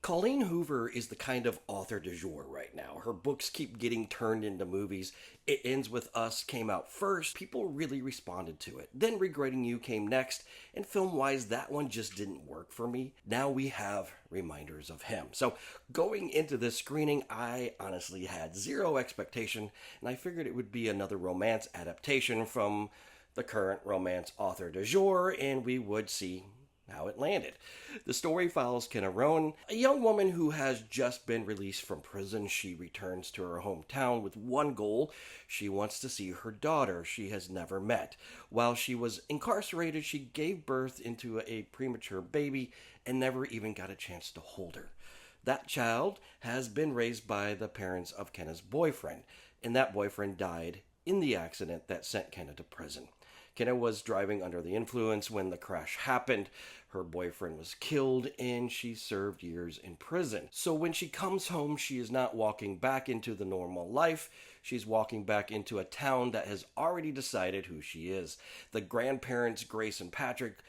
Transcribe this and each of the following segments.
Colleen Hoover is the kind of author du jour right now. Her books keep getting turned into movies. It Ends With Us came out first. People really responded to it. Then Regretting You came next, and film-wise, that one just didn't work for me. Now we have Reminders of Him. So going into this screening, I honestly had zero expectation, and I figured it would be another romance adaptation from the current romance author du jour, and we would see how it landed. The story follows Kenna Rowan, a young woman who has just been released from prison. She returns to her hometown with one goal. She wants to see her daughter she has never met. While she was incarcerated, she gave birth into a premature baby and never even got a chance to hold her. That child has been raised by the parents of Kenna's boyfriend, and that boyfriend died in the accident that sent Kenna to prison. Kenna was driving under the influence when the crash happened. Her boyfriend was killed and she served years in prison. So when she comes home, she is not walking back into the normal life. She's walking back into a town that has already decided who she is. The grandparents, Grace and Patrick,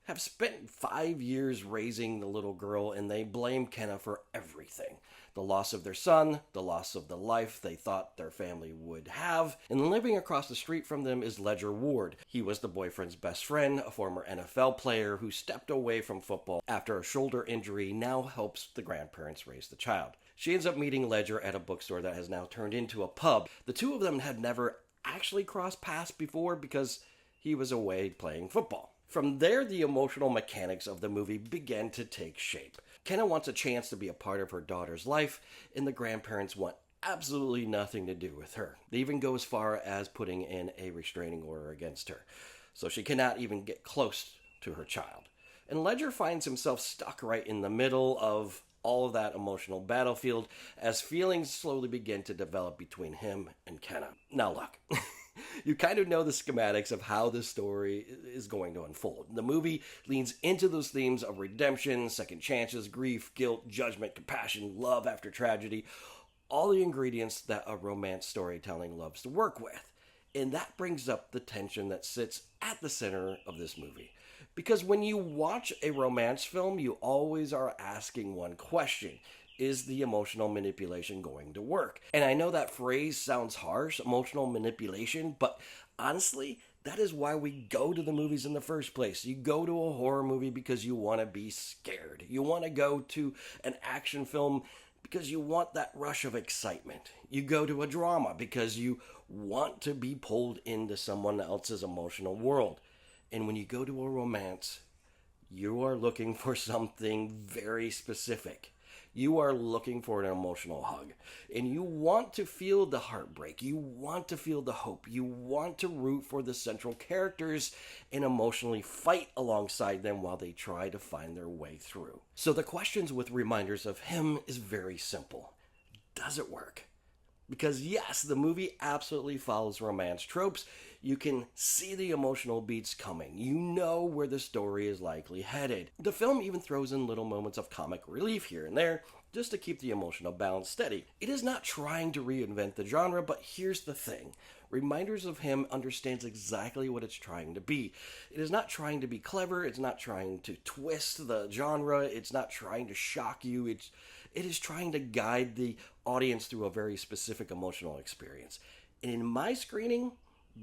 have spent 5 years raising the little girl, and they blame Kenna for everything. The loss of their son, the loss of the life they thought their family would have, and living across the street from them is Ledger Ward. He was the boyfriend's best friend, a former NFL player who stepped away from football after a shoulder injury, now helps the grandparents raise the child. She ends up meeting Ledger at a bookstore that has now turned into a pub. The two of them had never actually crossed paths before because he was away playing football. From there, the emotional mechanics of the movie began to take shape. Kenna wants a chance to be a part of her daughter's life, and the grandparents want absolutely nothing to do with her. They even go as far as putting in a restraining order against her, so she cannot even get close to her child. And Ledger finds himself stuck right in the middle of all of that emotional battlefield as feelings slowly begin to develop between him and Kenna. Now look, you kind of know the schematics of how this story is going to unfold. The movie leans into those themes of redemption, second chances, grief, guilt, judgment, compassion, love after tragedy, all the ingredients that a romance storytelling loves to work with. And that brings up the tension that sits at the center of this movie. Because when you watch a romance film, you always are asking one question. Is the emotional manipulation going to work? And I know that phrase sounds harsh, emotional manipulation, but honestly, that is why we go to the movies in the first place. You go to a horror movie because you want to be scared. You want to go to an action film because you want that rush of excitement. You go to a drama because you want to be pulled into someone else's emotional world. And when you go to a romance, you are looking for something very specific. You are looking for an emotional hug. And you want to feel the heartbreak. You want to feel the hope. You want to root for the central characters and emotionally fight alongside them while they try to find their way through. So the questions with Reminders of Him is very simple. Does it work? Because yes, the movie absolutely follows romance tropes. You can see the emotional beats coming. You know where the story is likely headed. The film even throws in little moments of comic relief here and there, just to keep the emotional balance steady. It is not trying to reinvent the genre, but here's the thing. Reminders of Him understands exactly what it's trying to be. It is not trying to be clever. It's not trying to twist the genre. It's not trying to shock you. It is trying to guide the audience through a very specific emotional experience. And in my screening,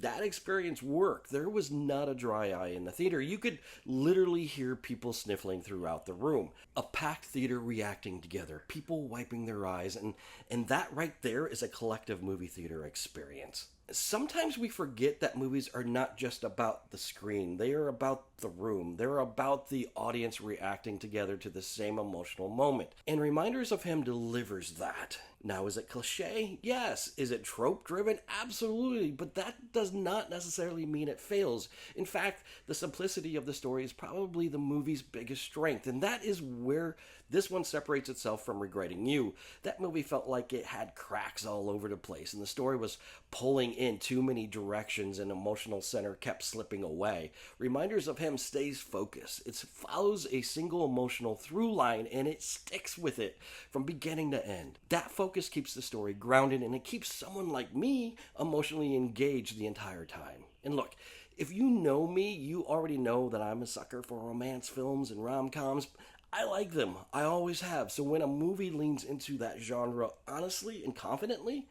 that experience worked. There was not a dry eye in the theater. You could literally hear people sniffling throughout the room. A packed theater reacting together, people wiping their eyes, and that right there is a collective movie theater experience. Sometimes we forget that movies are not just about the screen. They are about the room. They're about the audience reacting together to the same emotional moment. And Reminders of Him delivers that. Now, is it cliche? Yes. Is it trope-driven? Absolutely. But that does not necessarily mean it fails. In fact, the simplicity of the story is probably the movie's biggest strength. And that is where this one separates itself from Regretting You. That movie felt like it had cracks all over the place, and the story was pulling in too many directions, and emotional center kept slipping away. Reminders of Him stays focused. It follows a single emotional through line, and it sticks with it from beginning to end. That focus keeps the story grounded, and it keeps someone like me emotionally engaged the entire time. And look, if you know me, you already know that I'm a sucker for romance films and rom-coms. I like them. I always have. So when a movie leans into that genre honestly and confidently,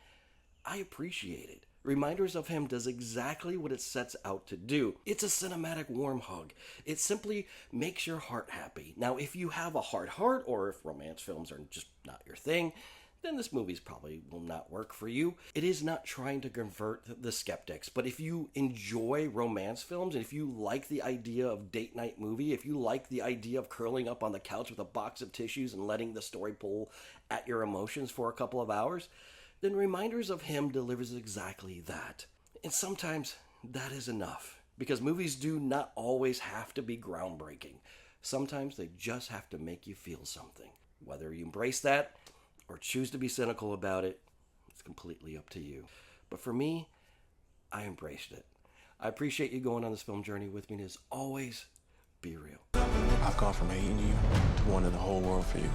I appreciate it. Reminders of Him does exactly what it sets out to do. It's a cinematic warm hug. It simply makes your heart happy. Now, if you have a hard heart, or if romance films are just not your thing, then this movie's probably will not work for you. It is not trying to convert the skeptics, but if you enjoy romance films, and if you like the idea of date night movie, if you like the idea of curling up on the couch with a box of tissues and letting the story pull at your emotions for a couple of hours, then Reminders of Him delivers exactly that. And sometimes that is enough, because movies do not always have to be groundbreaking. Sometimes they just have to make you feel something. Whether you embrace that or choose to be cynical about it, it's completely up to you. But for me, I embraced it. I appreciate you going on this film journey with me, and as always, be real. I've gone from hating you to wanting the whole world for you.